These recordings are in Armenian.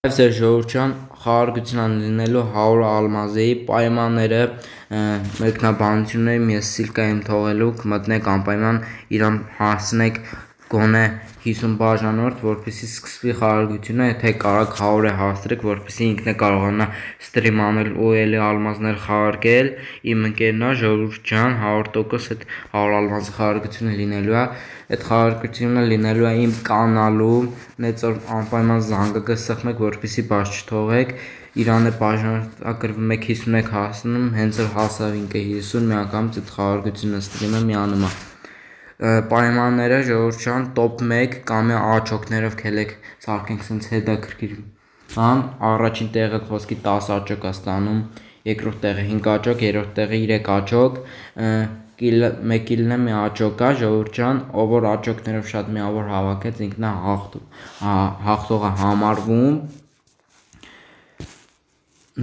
Ձեր ժողովրդյան խաղարկության լինելու 100 ալմազի պայմանները մեկնաբանություններում ես սիլկա եմ թողելու կմտնեք անպայման իրան հասցնեք գոնե 50 բաժանորդ, որպեսզի սկսվի խաղարկությունը, եթե կարաք 100-ը հաստրեք, որպեսզի ինքն է կարողանա ստրիմ անել ու էլի ալմազներ խաղարկել, իմ ընկերն է ժողովուրդ ջան 100% այդ 100 ալմազի խաղարկությունը լինելու է, այդ խաղարկությունը լինելու է իմ կանալու, նեծոր անպայման զանգակը սխմեք, որպեսզի բաց չթողեք, իրան է բաժանորդագրվում եք 51 հասնում, հենց որ հասավ ինքը 50 միանգամից այդ խաղարկությունը ստրիմը միանում է պայմանները ժողովուրդ ջան top 1 կամ աճոկներով քելեք սարքենք սենց հետաքրքիր բան առաջին տեղը խոսքի 10 աճոկ է ստանում երկրորդ տեղը 5 աճոկ երրորդ տեղը 3 աճոկ մեկ կիլն է մի աճոկ է ժողովուրդ ջան ով որ աճոկներով շատ միավոր հավաքեց ինքն է հաղթողը համարվում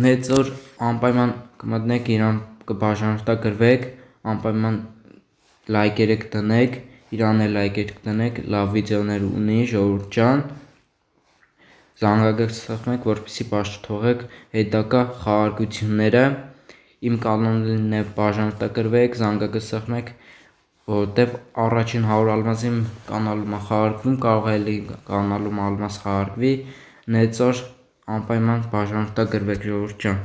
նեծոր անպայման կմտնեք իրան կբաժանորդագրվեք անպայման լայքերը կտնեք, իրան է լայքեր կտնեք, լավ վիդեոներ ունի ժողովուրդ ջան զանգակը սխմեք, որպեսզի բաց չթողեք հետագա խաղարկությունները իմ կանալին է բաժանորդագրվեք, զանգակը սխմեք, որովհետև առաջին 100 ալմազի կանալում է խաղարկվում, կարող է էլի կանալում ալմազ խաղարկվի, նեծոր անպայման բաժանորդագրվեք ժողովուրդ ջան